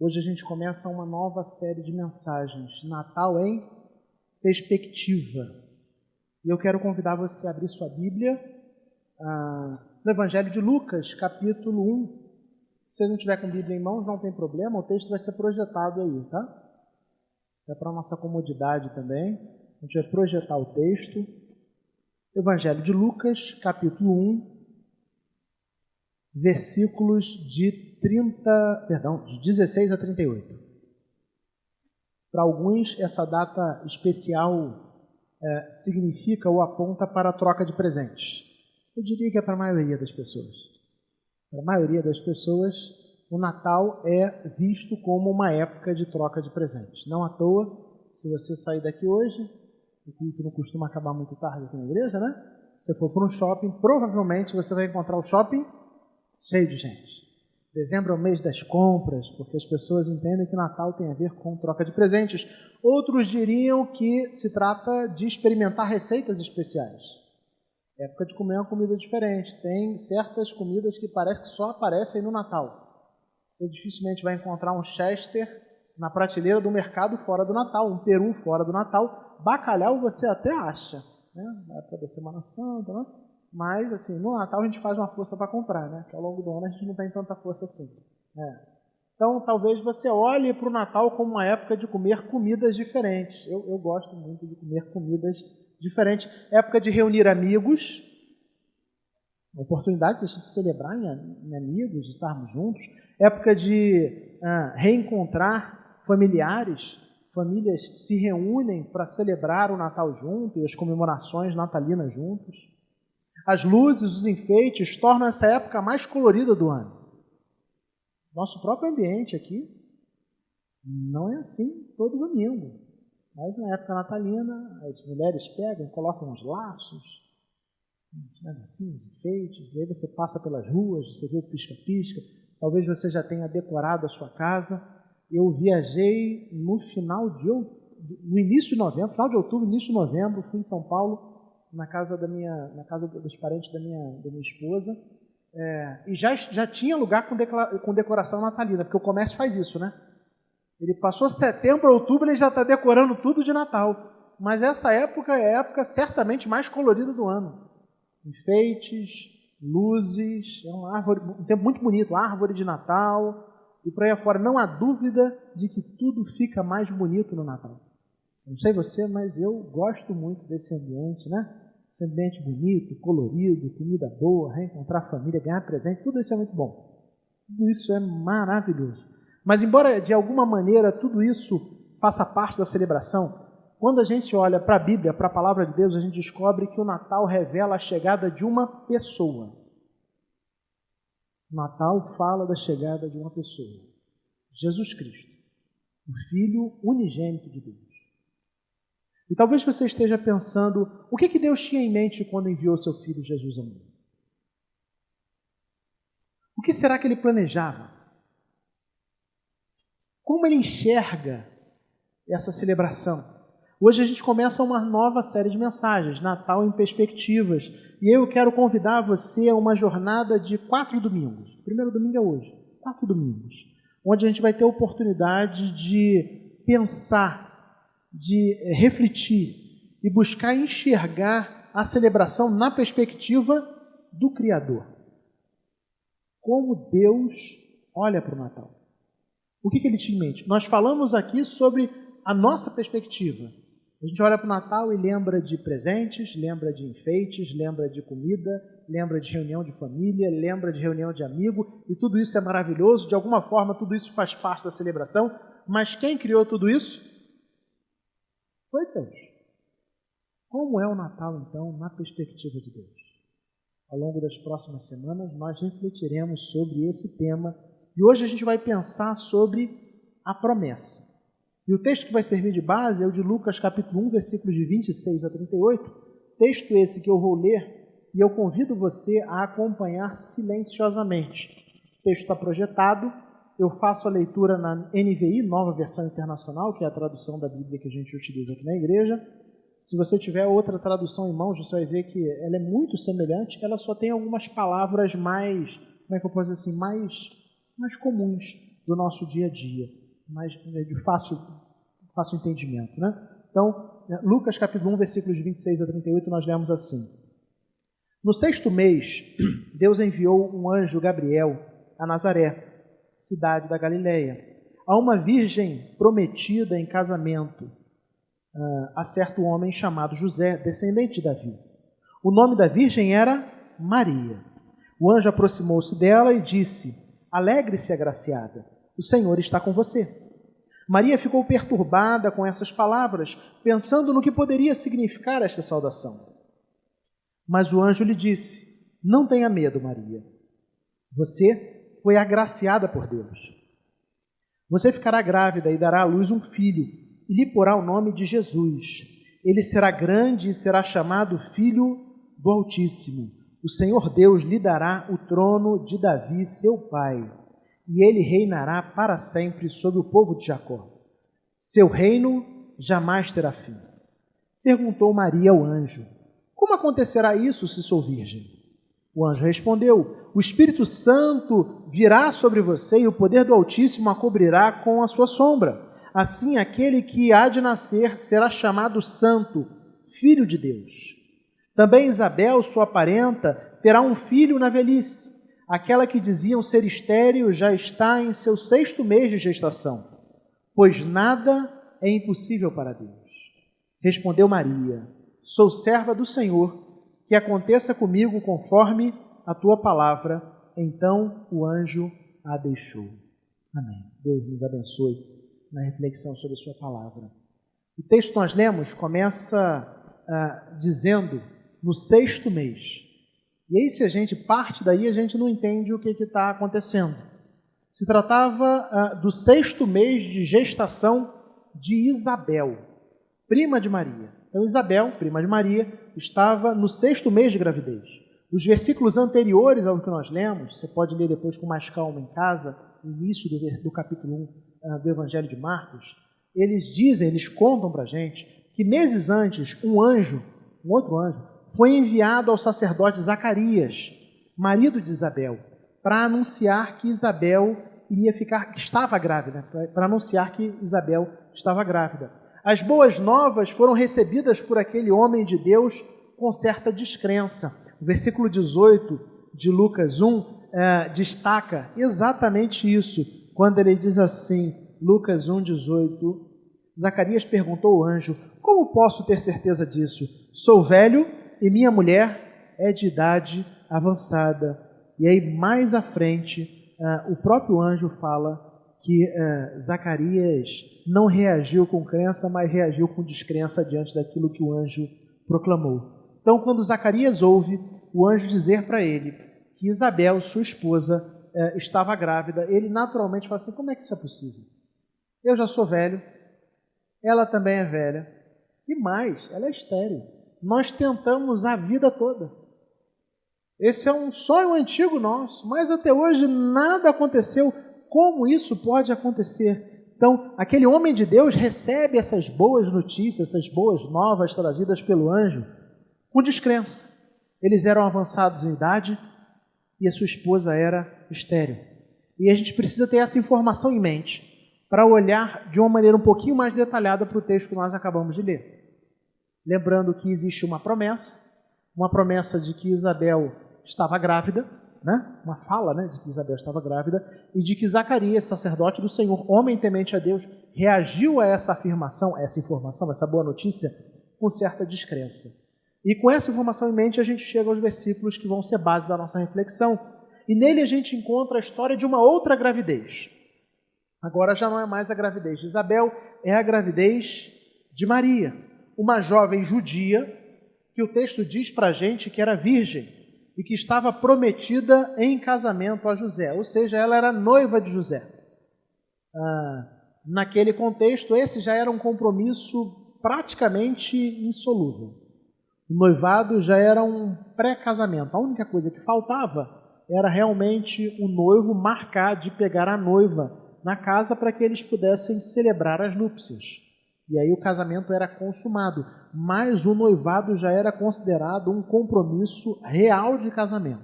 Hoje a gente começa uma nova série de mensagens, Natal em Perspectiva. E eu quero convidar você a abrir sua Bíblia no Evangelho de Lucas, capítulo 1. Se você não tiver com a Bíblia em mãos, não tem problema, o texto vai ser projetado aí, tá? É para a nossa comodidade também. A gente vai projetar o texto. Evangelho de Lucas, capítulo 1, versículos de 16 a 38. Para alguns, essa data especial significa ou aponta para a troca de presentes. Eu diria que é para a maioria das pessoas. Para a maioria das pessoas, o Natal é visto como uma época de troca de presentes. Não à toa, se você sair daqui hoje, o culto não costuma acabar muito tarde aqui na igreja, né? Se você for para um shopping, provavelmente você vai encontrar o shopping cheio de gente. Dezembro é o mês das compras, porque as pessoas entendem que Natal tem a ver com troca de presentes. Outros diriam que se trata de experimentar receitas especiais. É época de comer uma comida diferente. Tem certas comidas que parece que só aparecem no Natal. Você dificilmente vai encontrar um Chester na prateleira do mercado fora do Natal, um peru fora do Natal. Bacalhau você até acha, né? Na época da Semana Santa, né? Mas, assim, no Natal a gente faz uma força para comprar, né? Que ao longo do ano a gente não tem tanta força assim. Então, talvez você olhe para o Natal como uma época de comer comidas diferentes. Eu gosto muito de comer comidas diferentes. Época de reunir amigos, uma oportunidade de a gente celebrar em amigos, de estarmos juntos. Época de reencontrar familiares. Famílias se reúnem para celebrar o Natal junto e as comemorações natalinas juntos. As luzes, os enfeites tornam essa época a mais colorida do ano. Nosso próprio ambiente aqui não é assim todo domingo. Mas na época natalina, as mulheres pegam, colocam uns laços, assim, os enfeites, e aí você passa pelas ruas, você vê o pisca-pisca. Talvez você já tenha decorado a sua casa. Eu viajei no início de novembro, final de outubro, início de novembro, fui em São Paulo, na casa dos parentes da minha esposa, e já tinha lugar com decoração natalina, porque o comércio faz isso, né? Ele passou setembro, outubro, ele já está decorando tudo de Natal. Mas essa época é a época certamente mais colorida do ano. Enfeites, luzes, um tempo muito bonito, árvore de Natal, e por aí afora. Não há dúvida de que tudo fica mais bonito no Natal. Não sei você, mas eu gosto muito desse ambiente, né? Esse ambiente bonito, colorido, comida boa, reencontrar a família, ganhar presente, tudo isso é muito bom. Tudo isso é maravilhoso. Mas embora de alguma maneira tudo isso faça parte da celebração, quando a gente olha para a Bíblia, para a Palavra de Deus, a gente descobre que o Natal revela a chegada de uma pessoa. O Natal fala da chegada de uma pessoa. Jesus Cristo, o Filho unigênito de Deus. E talvez você esteja pensando, o que Deus tinha em mente quando enviou seu Filho Jesus ao mundo? O que será que Ele planejava? Como Ele enxerga essa celebração? Hoje a gente começa uma nova série de mensagens, Natal em Perspectivas. E eu quero convidar você a uma jornada de 4 domingos. O primeiro domingo é hoje, 4 domingos. Onde a gente vai ter a oportunidade de pensar, de refletir e buscar enxergar a celebração na perspectiva do Criador. Como Deus olha para o Natal. O que Ele tinha em mente? Nós falamos aqui sobre a nossa perspectiva. A gente olha para o Natal e lembra de presentes, lembra de enfeites, lembra de comida, lembra de reunião de família, lembra de reunião de amigo, e tudo isso é maravilhoso. De alguma forma, tudo isso faz parte da celebração. Mas quem criou tudo isso? Foi Deus. Como é o Natal, então, na perspectiva de Deus? Ao longo das próximas semanas, nós refletiremos sobre esse tema. E hoje a gente vai pensar sobre a promessa. E o texto que vai servir de base é o de Lucas, capítulo 1, versículos de 26 a 38. Texto esse que eu vou ler e eu convido você a acompanhar silenciosamente. O texto está projetado. Eu faço a leitura na NVI, Nova Versão Internacional, que é a tradução da Bíblia que a gente utiliza aqui na igreja. Se você tiver outra tradução em mãos, você vai ver que ela é muito semelhante, ela só tem algumas palavras mais, como é que eu posso dizer assim, mais comuns do nosso dia a dia, mais de fácil entendimento, né? Então, Lucas capítulo 1, versículos de 26 a 38, nós lemos assim: No 6º mês, Deus enviou um anjo Gabriel a Nazaré, cidade da Galileia, a uma virgem prometida em casamento a certo homem chamado José, descendente de Davi. O nome da virgem era Maria. O anjo aproximou-se dela e disse: Alegre-se, agraciada, o Senhor está com você. Maria ficou perturbada com essas palavras, pensando no que poderia significar esta saudação. Mas o anjo lhe disse: Não tenha medo, Maria. Você foi agraciada por Deus. Você ficará grávida e dará à luz um filho, e lhe porá o nome de Jesus. Ele será grande e será chamado Filho do Altíssimo. O Senhor Deus lhe dará o trono de Davi, seu pai, e ele reinará para sempre sobre o povo de Jacó. Seu reino jamais terá fim. Perguntou Maria ao anjo: Como acontecerá isso se sou virgem? O anjo respondeu: O Espírito Santo virá sobre você e o poder do Altíssimo a cobrirá com a sua sombra. Assim, aquele que há de nascer será chamado Santo, Filho de Deus. Também Isabel, sua parenta, terá um filho na velhice. Aquela que diziam ser estéril já está em seu 6º mês de gestação, pois nada é impossível para Deus. Respondeu Maria: Sou serva do Senhor, que aconteça comigo conforme a tua palavra. Então o anjo a deixou. Amém. Deus nos abençoe na reflexão sobre a sua palavra. O texto que nós lemos começa dizendo no 6º mês. E aí, se a gente parte daí, a gente não entende o que está acontecendo. Se tratava do 6º mês de gestação de Isabel, prima de Maria. Então, Isabel, prima de Maria, estava no 6º mês de gravidez. Os versículos anteriores ao que nós lemos, você pode ler depois com mais calma em casa, no início do capítulo 1 do Evangelho de Marcos, eles contam para a gente que meses antes, um outro anjo, foi enviado ao sacerdote Zacarias, marido de Isabel, para anunciar que Isabel estava grávida, para anunciar que Isabel estava grávida. As boas novas foram recebidas por aquele homem de Deus com certa descrença. O versículo 18 de Lucas 1 destaca exatamente isso, quando ele diz assim, Lucas 1,18, Zacarias perguntou ao anjo: Como posso ter certeza disso? Sou velho e minha mulher é de idade avançada. E aí, mais à frente, o próprio anjo fala que Zacarias não reagiu com crença, mas reagiu com descrença diante daquilo que o anjo proclamou. Então, quando Zacarias ouve o anjo dizer para ele que Isabel, sua esposa, estava grávida, ele naturalmente fala assim: como é que isso é possível? Eu já sou velho, ela também é velha, e mais, ela é estéril. Nós tentamos a vida toda. Esse é um sonho antigo nosso, mas até hoje nada aconteceu. Como isso pode acontecer? Então, aquele homem de Deus recebe essas boas notícias, essas boas novas trazidas pelo anjo, com descrença. Eles eram avançados em idade e a sua esposa era estéril. E a gente precisa ter essa informação em mente para olhar de uma maneira um pouquinho mais detalhada para o texto que nós acabamos de ler. Lembrando que existe uma promessa de que Isabel estava grávida, né? Uma fala, né, de que Isabel estava grávida, e de que Zacarias, sacerdote do Senhor, homem temente a Deus, reagiu a essa afirmação, essa informação, essa boa notícia, com certa descrença. E com essa informação em mente, a gente chega aos versículos que vão ser base da nossa reflexão, e nele a gente encontra a história de uma outra gravidez. Agora já não é mais a gravidez de Isabel, é a gravidez de Maria, uma jovem judia, que o texto diz para a gente que era virgem e que estava prometida em casamento a José, ou seja, ela era noiva de José. Naquele contexto, esse já era um compromisso praticamente insolúvel. O noivado já era um pré-casamento. A única coisa que faltava era realmente o noivo marcar de pegar a noiva na casa para que eles pudessem celebrar as núpcias. E aí o casamento era consumado, mas o noivado já era considerado um compromisso real de casamento.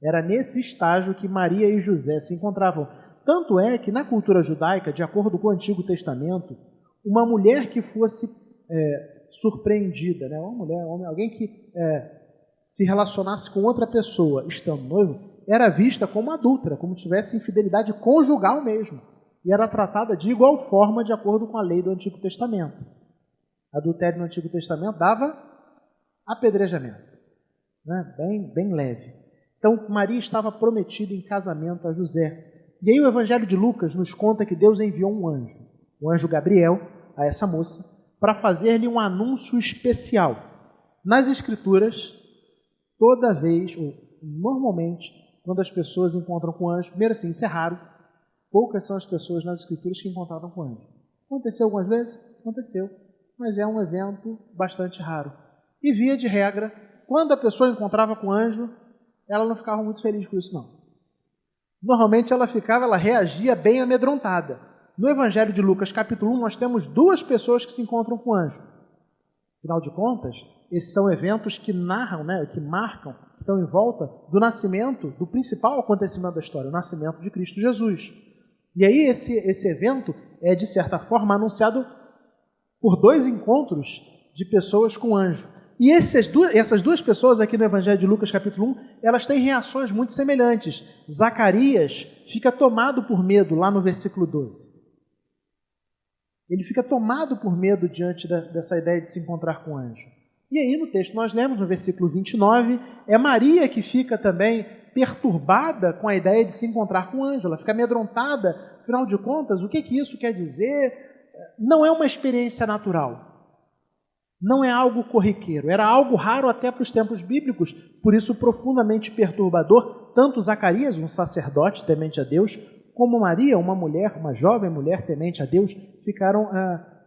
Era nesse estágio que Maria e José se encontravam. Tanto é que na cultura judaica, de acordo com o Antigo Testamento, uma mulher que fosse surpreendida, né? Uma mulher, alguém que se relacionasse com outra pessoa estando noivo, era vista como adúltera, como tivesse infidelidade conjugal mesmo. E era tratada de igual forma de acordo com a lei do Antigo Testamento. Adultério no Antigo Testamento dava apedrejamento, né? Bem leve. Então, Maria estava prometida em casamento a José. E aí o Evangelho de Lucas nos conta que Deus enviou um anjo, o anjo Gabriel, a essa moça, para fazer-lhe um anúncio especial. Nas Escrituras, toda vez, ou normalmente, quando as pessoas encontram com anjo, primeiro assim, isso é raro, poucas são as pessoas nas Escrituras que encontraram com anjo. Aconteceu algumas vezes? Aconteceu, mas é um evento bastante raro. E via de regra, quando a pessoa encontrava com anjo, ela não ficava muito feliz com isso, não. Normalmente ela reagia bem amedrontada. No Evangelho de Lucas, capítulo 1, nós temos duas pessoas que se encontram com anjo. Afinal de contas, esses são eventos que narram, né, que marcam, que estão em volta do nascimento, do principal acontecimento da história, o nascimento de Cristo Jesus. E aí esse evento é, de certa forma, anunciado por dois encontros de pessoas com anjo. E essas duas pessoas aqui no Evangelho de Lucas, capítulo 1, elas têm reações muito semelhantes. Zacarias fica tomado por medo, lá no versículo 12. Ele fica tomado por medo diante dessa ideia de se encontrar com anjo. E aí no texto nós lemos, no versículo 29, é Maria que fica também perturbada com a ideia de se encontrar com anjo. Ela fica amedrontada, afinal de contas, o que isso quer dizer? Não é uma experiência natural. Não é algo corriqueiro, era algo raro até para os tempos bíblicos, por isso profundamente perturbador. Tanto Zacarias, um sacerdote temente a Deus, como Maria, uma mulher, uma jovem mulher temente a Deus, ficaram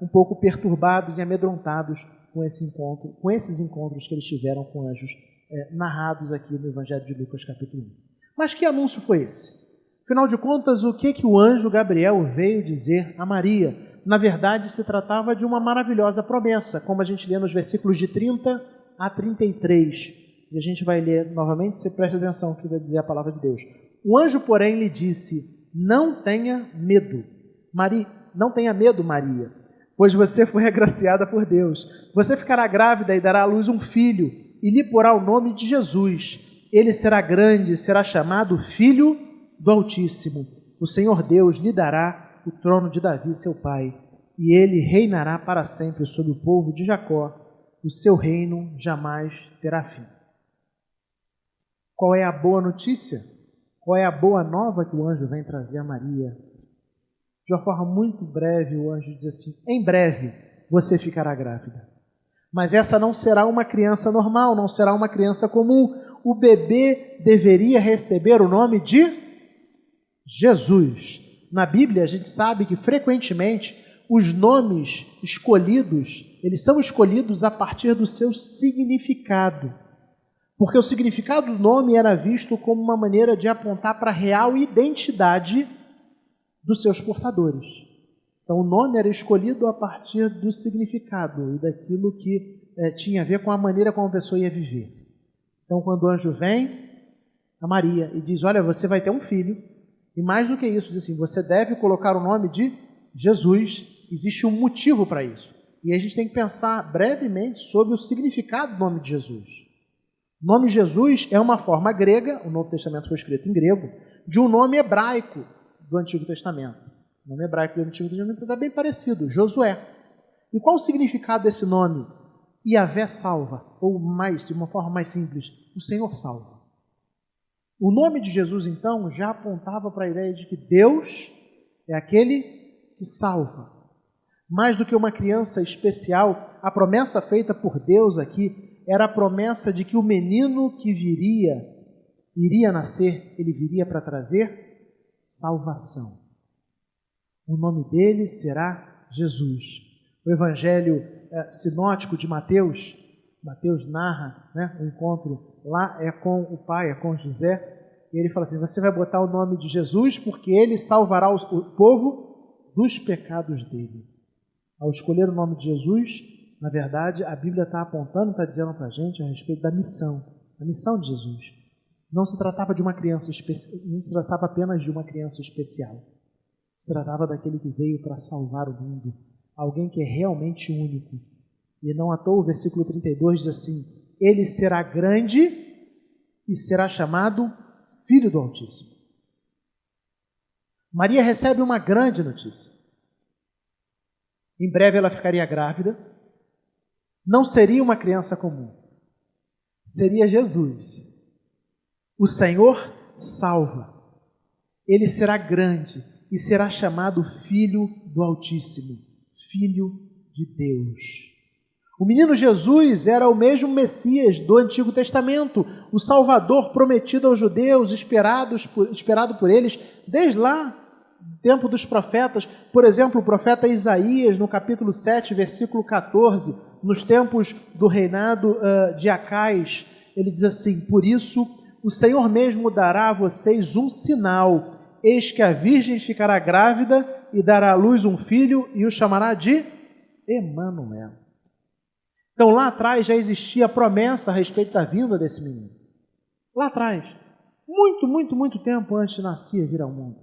um pouco perturbados e amedrontados com esses encontros que eles tiveram com anjos, narrados aqui no Evangelho de Lucas, capítulo 1. Mas que anúncio foi esse? Afinal de contas, o que o anjo Gabriel veio dizer a Maria? Na verdade, se tratava de uma maravilhosa promessa, como a gente lê nos versículos de 30 a 33. E a gente vai ler novamente, você presta atenção no que vai dizer a palavra de Deus. O anjo, porém, lhe disse: não tenha medo, Maria, pois você foi agraciada por Deus. Você ficará grávida e dará à luz um filho, e lhe porá o nome de Jesus. Ele será grande e será chamado Filho do Altíssimo. O Senhor Deus lhe dará o trono de Davi, seu pai, e ele reinará para sempre sobre o povo de Jacó. O seu reino jamais terá fim. Qual é a boa notícia? Qual é a boa nova que o anjo vem trazer a Maria? De uma forma muito breve, o anjo diz assim: em breve você ficará grávida. Mas essa não será uma criança normal, não será uma criança comum. O bebê deveria receber o nome de Jesus. Na Bíblia, a gente sabe que, frequentemente, os nomes escolhidos, eles são escolhidos a partir do seu significado. Porque o significado do nome era visto como uma maneira de apontar para a real identidade dos seus portadores. Então, o nome era escolhido a partir do significado e daquilo que tinha a ver com a maneira como a pessoa ia viver. Então, quando o anjo vem a Maria e diz: olha, você vai ter um filho, e mais do que isso, diz assim: você deve colocar o nome de Jesus. Existe um motivo para isso. E a gente tem que pensar brevemente sobre o significado do nome de Jesus. O nome Jesus é uma forma grega, o Novo Testamento foi escrito em grego, de um nome hebraico do Antigo Testamento. O nome hebraico do Antigo Testamento é bem parecido, Josué. E qual o significado desse nome? Yahvé salva, ou mais, de uma forma mais simples, o Senhor salva. O nome de Jesus, então, já apontava para a ideia de que Deus é aquele que salva. Mais do que uma criança especial, a promessa feita por Deus aqui era a promessa de que o menino que iria nascer, ele viria para trazer salvação. O nome dele será Jesus. O Evangelho sinótico de Mateus narra, né, o encontro lá é com o pai, é com José, e ele fala assim: você vai botar o nome de Jesus porque ele salvará o povo dos pecados dele. Ao escolher o nome de Jesus, na verdade, a Bíblia está apontando, está dizendo para a gente a respeito da missão de Jesus. Não se tratava de uma criança não se tratava apenas de uma criança especial. Se tratava daquele que veio para salvar o mundo, alguém que é realmente único. E não à toa o versículo 32 diz assim: ele será grande e será chamado Filho do Altíssimo. Maria recebe uma grande notícia. Em breve ela ficaria grávida. Não seria uma criança comum. Seria Jesus. O Senhor salva. Ele será grande e será chamado Filho do Altíssimo, Filho de Deus. O menino Jesus era o mesmo Messias do Antigo Testamento, o Salvador prometido aos judeus, esperado por eles desde lá, do tempo dos profetas. Por exemplo, o profeta Isaías, no capítulo 7, versículo 14, nos tempos do reinado de Acais, ele diz assim: por isso o Senhor mesmo dará a vocês um sinal, eis que a virgem ficará grávida e dará à luz um filho e o chamará de Emanuel. Então, lá atrás já existia a promessa a respeito da vinda desse menino. Lá atrás, muito tempo antes de nascer vir ao mundo,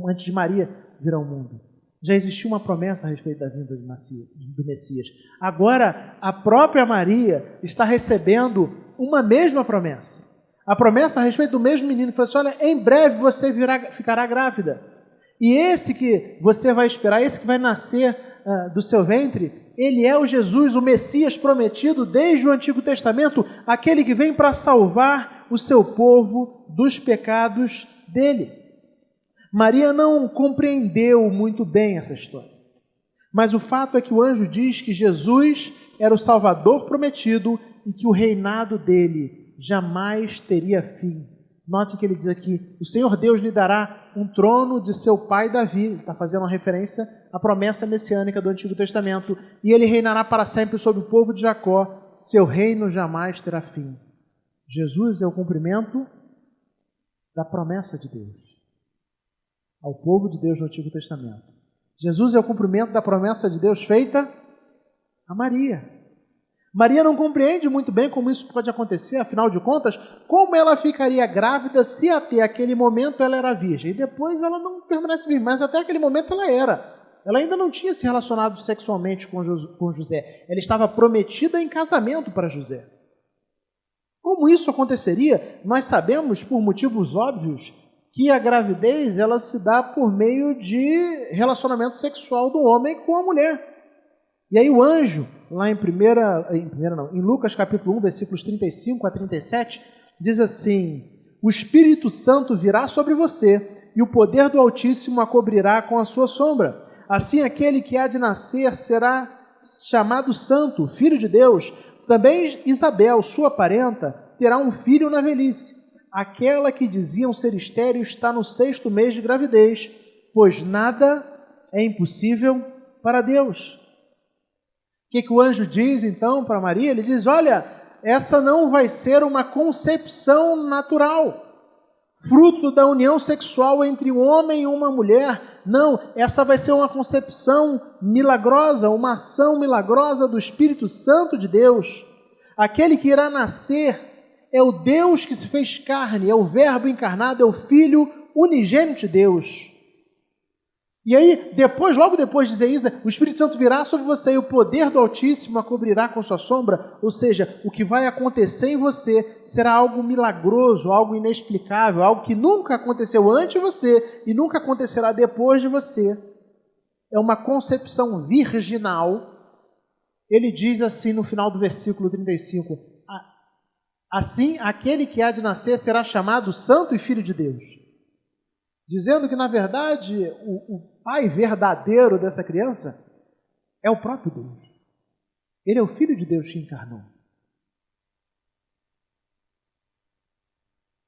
antes de Maria vir ao mundo, já existia uma promessa a respeito da vinda do Messias. Agora, a própria Maria está recebendo uma mesma promessa. A promessa a respeito do mesmo menino. Falou assim: olha, em breve você ficará grávida. E esse que você vai esperar, esse que vai nascer do seu ventre, ele é o Jesus, o Messias prometido desde o Antigo Testamento, aquele que vem para salvar o seu povo dos pecados dele. Maria não compreendeu muito bem essa história, mas o fato é que o anjo diz que Jesus era o Salvador prometido e que o reinado dele jamais teria fim. Note que ele diz aqui: o Senhor Deus lhe dará um trono de seu pai Davi. Ele está fazendo uma referência à promessa messiânica do Antigo Testamento. E ele reinará para sempre sobre o povo de Jacó. Seu reino jamais terá fim. Jesus é o cumprimento da promessa de Deus ao povo de Deus no Antigo Testamento. Jesus é o cumprimento da promessa de Deus feita a Maria. Maria não compreende muito bem como isso pode acontecer, afinal de contas, como ela ficaria grávida se até aquele momento ela era virgem? E depois ela não permanece virgem, mas até aquele momento ela era. Ela ainda não tinha se relacionado sexualmente com José. Ela estava prometida em casamento para José. Como isso aconteceria? Nós sabemos, por motivos óbvios, que a gravidez ela se dá por meio de relacionamento sexual do homem com a mulher. E aí o anjo, lá em Lucas capítulo 1, versículos 35 a 37, diz assim: o Espírito Santo virá sobre você e o poder do Altíssimo a cobrirá com a sua sombra. Assim aquele que há de nascer será chamado Santo, Filho de Deus. Também Isabel, sua parenta, terá um filho na velhice. Aquela que diziam ser estéril está no 6º mês de gravidez, pois nada é impossível para Deus. O que o anjo diz então para Maria? Ele diz: olha, essa não vai ser uma concepção natural, fruto da união sexual entre um homem e uma mulher. Não, essa vai ser uma concepção milagrosa, uma ação milagrosa do Espírito Santo de Deus. Aquele que irá nascer é o Deus que se fez carne, é o Verbo encarnado, é o Filho unigênito de Deus. E aí, logo depois de dizer isso, o Espírito Santo virá sobre você e o poder do Altíssimo a cobrirá com sua sombra. Ou seja, o que vai acontecer em você será algo milagroso, algo inexplicável, algo que nunca aconteceu antes de você e nunca acontecerá depois de você. É uma concepção virginal. Ele diz assim no final do versículo 35, assim, aquele que há de nascer será chamado Santo e Filho de Deus. Dizendo que, na verdade, o pai verdadeiro dessa criança é o próprio Deus. Ele é o Filho de Deus que encarnou.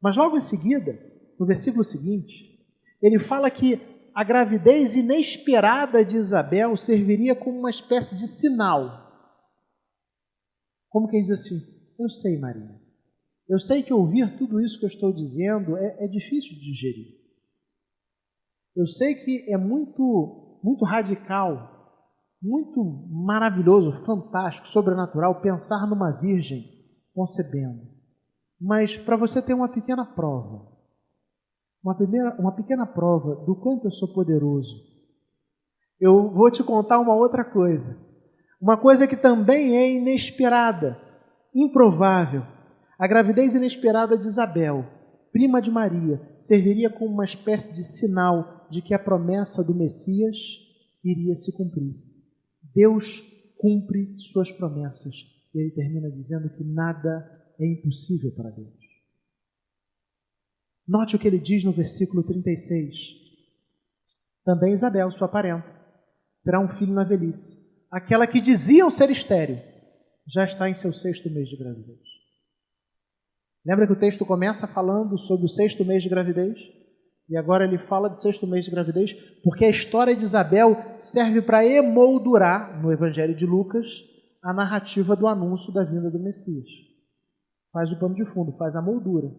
Mas logo em seguida, no versículo seguinte, ele fala que a gravidez inesperada de Isabel serviria como uma espécie de sinal. Como quem diz assim: eu sei, Maria, eu sei que ouvir tudo isso que eu estou dizendo é difícil de digerir. Eu sei que é muito radical, muito maravilhoso, fantástico, sobrenatural pensar numa virgem concebendo. Mas para você ter uma pequena prova, uma pequena prova do quanto eu sou poderoso, eu vou te contar uma outra coisa. Uma coisa que também é inesperada, improvável. A gravidez inesperada de Isabel, prima de Maria, serviria como uma espécie de sinal de que a promessa do Messias iria se cumprir. Deus cumpre suas promessas. E ele termina dizendo que nada é impossível para Deus. Note o que ele diz no versículo 36. Também Isabel, sua parenta, terá um filho na velhice. Aquela que diziam ser estéril, já está em seu 6º mês de gravidez. Lembra que o texto começa falando sobre o 6º mês de gravidez? E agora ele fala de 6º mês de gravidez, porque a história de Isabel serve para emoldurar, no Evangelho de Lucas, a narrativa do anúncio da vinda do Messias. Faz o pano de fundo, faz a moldura.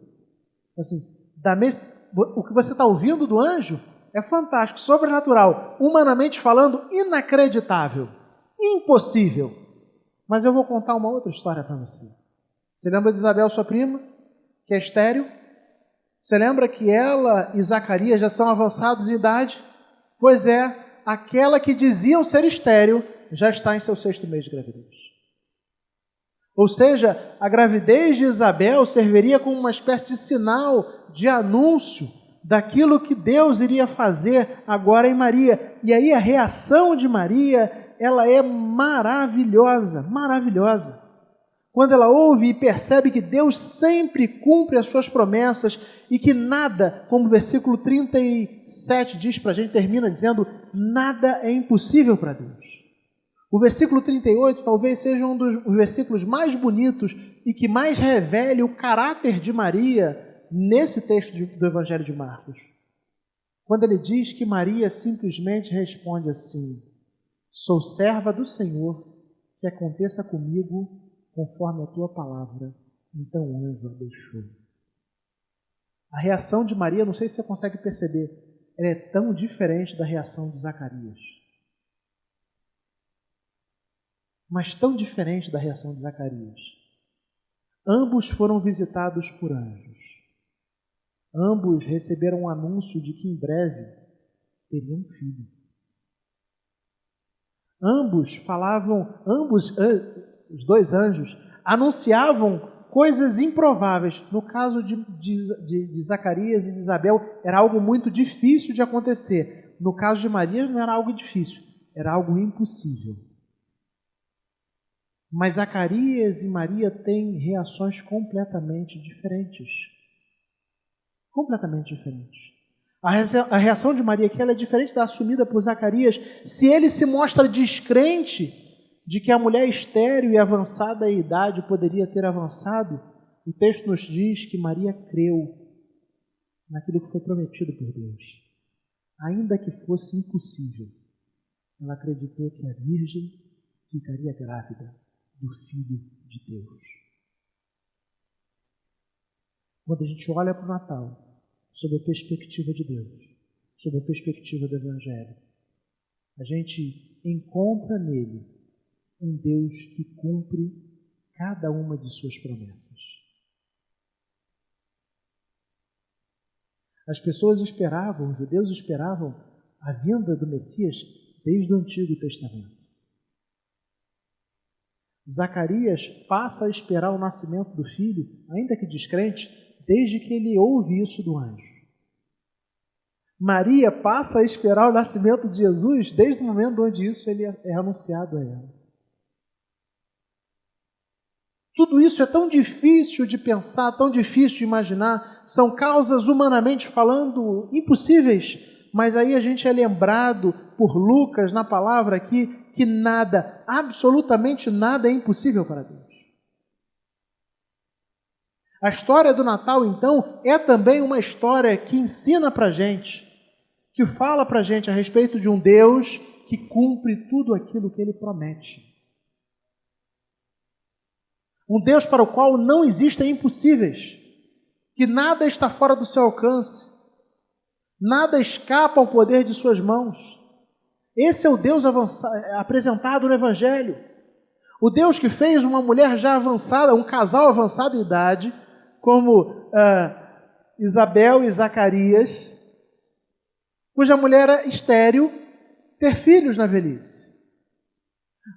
Assim, o que você está ouvindo do anjo é fantástico, sobrenatural, humanamente falando, inacreditável, impossível. Mas eu vou contar uma outra história para você. Você lembra de Isabel, sua prima, que é estéril? Você lembra que ela e Zacarias já são avançados em idade? Pois é, aquela que diziam ser estéril já está em seu 6º mês de gravidez. Ou seja, a gravidez de Isabel serviria como uma espécie de sinal, de anúncio daquilo que Deus iria fazer agora em Maria. E aí a reação de Maria, ela é maravilhosa, maravilhosa. Quando ela ouve e percebe que Deus sempre cumpre as suas promessas e que nada, como o versículo 37 diz para a gente, termina dizendo, nada é impossível para Deus. O versículo 38 talvez seja um dos versículos mais bonitos e que mais revele o caráter de Maria nesse texto do Evangelho de Marcos. Quando ele diz que Maria simplesmente responde assim, sou serva do Senhor, que aconteça comigo conforme a tua palavra. Então o anjo a deixou. A reação de Maria, não sei se você consegue perceber, ela é tão diferente da reação de Zacarias. Mas tão diferente da reação de Zacarias. Ambos foram visitados por anjos. Ambos receberam um anúncio de que em breve teriam um filho. Os dois anjos, anunciavam coisas improváveis. No caso de Zacarias e de Isabel, era algo muito difícil de acontecer. No caso de Maria, não era algo difícil, era algo impossível. Mas Zacarias e Maria têm reações completamente diferentes. Completamente diferentes. A reação de Maria aqui ela é diferente da assumida por Zacarias. Se ele se mostra descrente de que a mulher estéril e avançada em idade poderia ter avançado, o texto nos diz que Maria creu naquilo que foi prometido por Deus. Ainda que fosse impossível, ela acreditou que a Virgem ficaria grávida do Filho de Deus. Quando a gente olha para o Natal, sob a perspectiva de Deus, sob a perspectiva do Evangelho, a gente encontra nele um Deus que cumpre cada uma de suas promessas. As pessoas esperavam, os judeus esperavam a vinda do Messias desde o Antigo Testamento. Zacarias passa a esperar o nascimento do filho, ainda que descrente, desde que ele ouve isso do anjo. Maria passa a esperar o nascimento de Jesus desde o momento onde isso ele é anunciado a ela. Tudo isso é tão difícil de pensar, tão difícil de imaginar, são causas humanamente falando impossíveis, mas aí a gente é lembrado por Lucas na palavra aqui que nada, absolutamente nada é impossível para Deus. A história do Natal, então, é também uma história que ensina para a gente, que fala para a gente a respeito de um Deus que cumpre tudo aquilo que Ele promete. Um Deus para o qual não existem impossíveis, que nada está fora do seu alcance, nada escapa ao poder de suas mãos. Esse é o Deus apresentado no Evangelho. O Deus que fez uma mulher já avançada, um casal avançado em idade, como Isabel e Zacarias, cuja mulher era estéril, ter filhos na velhice.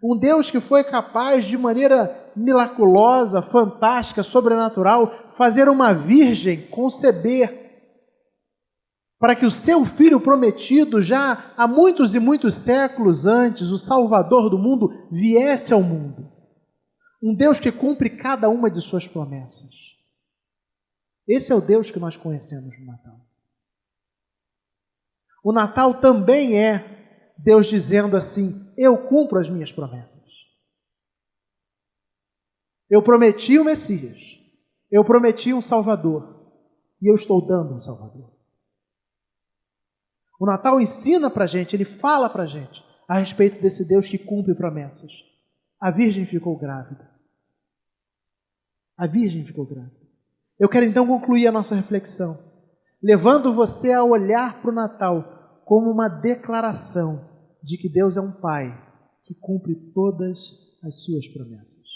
Um Deus que foi capaz, de maneira miraculosa, fantástica, sobrenatural, fazer uma virgem conceber, para que o seu filho prometido, já há muitos e muitos séculos antes, o Salvador do mundo, viesse ao mundo. Um Deus que cumpre cada uma de suas promessas. Esse é o Deus que nós conhecemos no Natal. O Natal também é Deus dizendo assim: eu cumpro as minhas promessas. Eu prometi o Messias, eu prometi um Salvador, e eu estou dando um Salvador. O Natal ensina para a gente, ele fala para a gente a respeito desse Deus que cumpre promessas. A Virgem ficou grávida. A Virgem ficou grávida. Eu quero então concluir a nossa reflexão, levando você a olhar para o Natal como uma declaração de que Deus é um Pai que cumpre todas as suas promessas.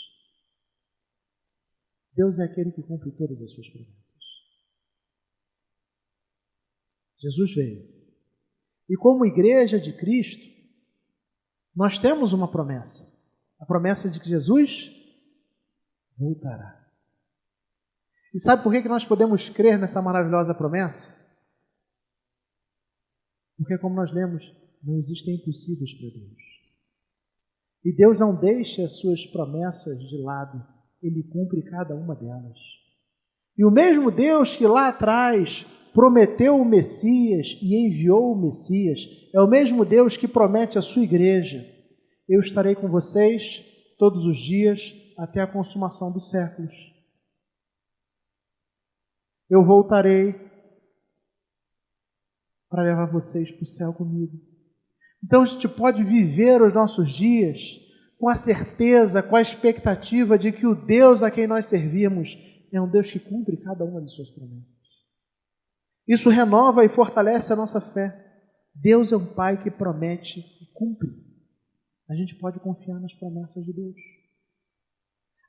Deus é aquele que cumpre todas as suas promessas. Jesus veio. E como igreja de Cristo, nós temos uma promessa. A promessa de que Jesus voltará. E sabe por que nós podemos crer nessa maravilhosa promessa? Porque, como nós lemos, não existem impossíveis para Deus. E Deus não deixa as suas promessas de lado. Ele cumpre cada uma delas. E o mesmo Deus que lá atrás prometeu o Messias e enviou o Messias, é o mesmo Deus que promete à sua igreja: eu estarei com vocês todos os dias até a consumação dos séculos. Eu voltarei para levar vocês para o céu comigo. Então a gente pode viver os nossos dias com a certeza, com a expectativa de que o Deus a quem nós servimos é um Deus que cumpre cada uma de suas promessas. Isso renova e fortalece a nossa fé. Deus é um Pai que promete e cumpre. A gente pode confiar nas promessas de Deus.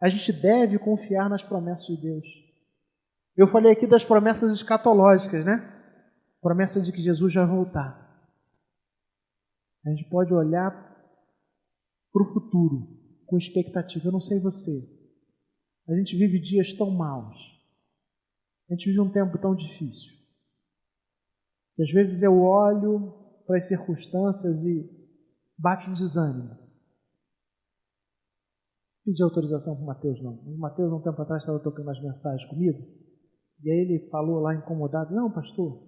A gente deve confiar nas promessas de Deus. Eu falei aqui das promessas escatológicas, né? Promessa de que Jesus vai voltar. A gente pode olhar para o futuro com expectativa. Eu não sei você. A gente vive dias tão maus. A gente vive um tempo tão difícil. E às vezes eu olho para as circunstâncias e bate um desânimo. Pedi autorização para o Mateus, não. O Mateus, um tempo atrás, estava tocando as mensagens comigo. E aí ele falou lá incomodado: não, pastor,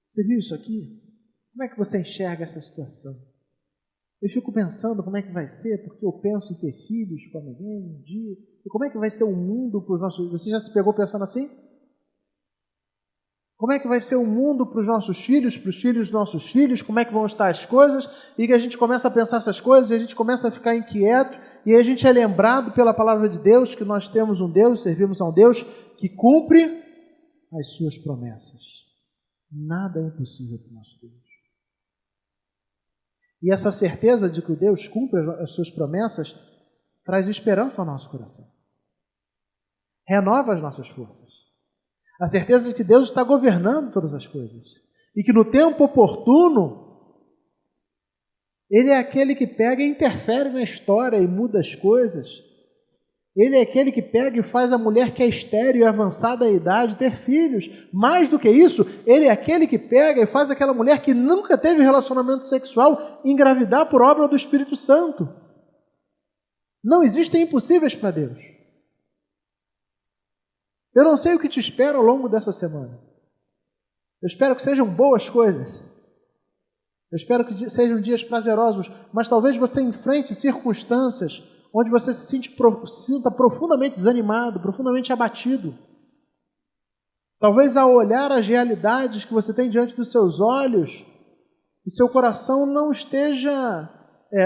você viu isso aqui? Como é que você enxerga essa situação? Eu fico pensando como é que vai ser, porque eu penso em ter filhos com alguém um dia. E como é que vai ser o mundo para os nossos... Você já se pegou pensando assim? Como é que vai ser o mundo para os nossos filhos, para os filhos dos nossos filhos? Como é que vão estar as coisas? E que a gente começa a pensar essas coisas e a gente começa a ficar inquieto. E aí a gente é lembrado pela palavra de Deus que nós temos um Deus, servimos a um Deus que cumpre as suas promessas. Nada é impossível para o nosso Deus. E essa certeza de que o Deus cumpre as suas promessas traz esperança ao nosso coração. Renova as nossas forças. A certeza de que Deus está governando todas as coisas. E que no tempo oportuno, Ele é aquele que pega e interfere na história e muda as coisas. Ele é aquele que pega e faz a mulher que é estéril e avançada a idade ter filhos. Mais do que isso, Ele é aquele que pega e faz aquela mulher que nunca teve relacionamento sexual engravidar por obra do Espírito Santo. Não existem impossíveis para Deus. Eu não sei o que te espera ao longo dessa semana. Eu espero que sejam boas coisas. Eu espero que sejam dias prazerosos, mas talvez você enfrente circunstâncias onde você se sinta profundamente desanimado, profundamente abatido. Talvez ao olhar as realidades que você tem diante dos seus olhos, o seu coração não esteja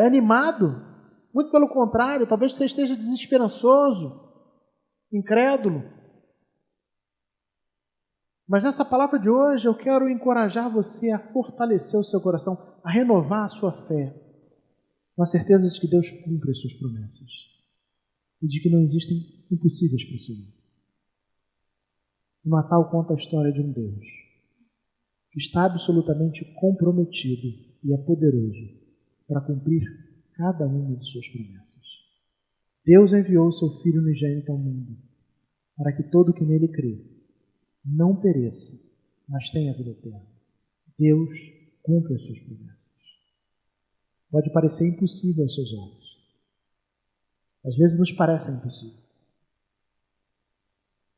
animado. Muito pelo contrário, talvez você esteja desesperançoso, incrédulo. Mas nessa palavra de hoje eu quero encorajar você a fortalecer o seu coração, a renovar a sua fé, com a certeza de que Deus cumpre as suas promessas e de que não existem impossíveis para o Senhor. O Natal conta a história de um Deus que está absolutamente comprometido e é poderoso para cumprir cada uma de suas promessas. Deus enviou o seu Filho unigênito ao mundo para que todo que nele crê não pereça, mas tenha vida eterna. Deus cumpre as suas promessas. Pode parecer impossível aos seus olhos. Às vezes nos parece impossível.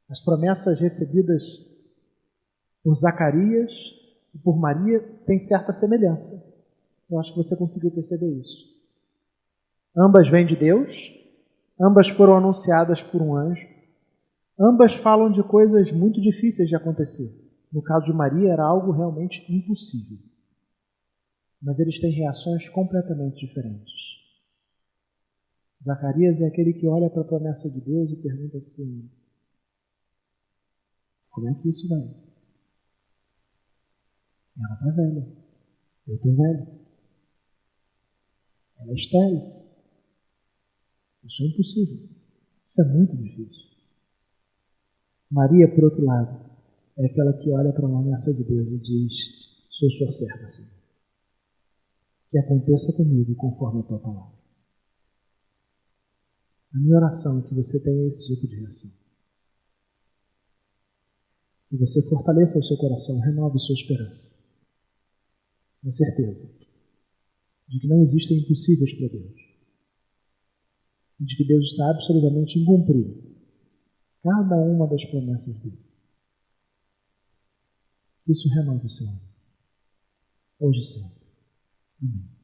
As promessas recebidas por Zacarias e por Maria têm certa semelhança. Eu acho que você conseguiu perceber isso. Ambas vêm de Deus, ambas foram anunciadas por um anjo, ambas falam de coisas muito difíceis de acontecer. No caso de Maria, era algo realmente impossível. Mas eles têm reações completamente diferentes. Zacarias é aquele que olha para a promessa de Deus e pergunta assim: como é que isso vai? Ela está velha. Eu estou velho. Ela é estéril. Isso é impossível. Isso é muito difícil. Maria, por outro lado, é aquela que olha para a promessa de Deus e diz: sou sua serva, Senhor. Que aconteça comigo conforme a tua palavra. A minha oração é que você tenha esse tipo de reação. Que você fortaleça o seu coração, renove sua esperança. Com certeza de que não existem impossíveis para Deus. E de que Deus está absolutamente em cumprir cada uma das promessas dele. Isso renove o seu ânimo. Hoje e sempre. Amém.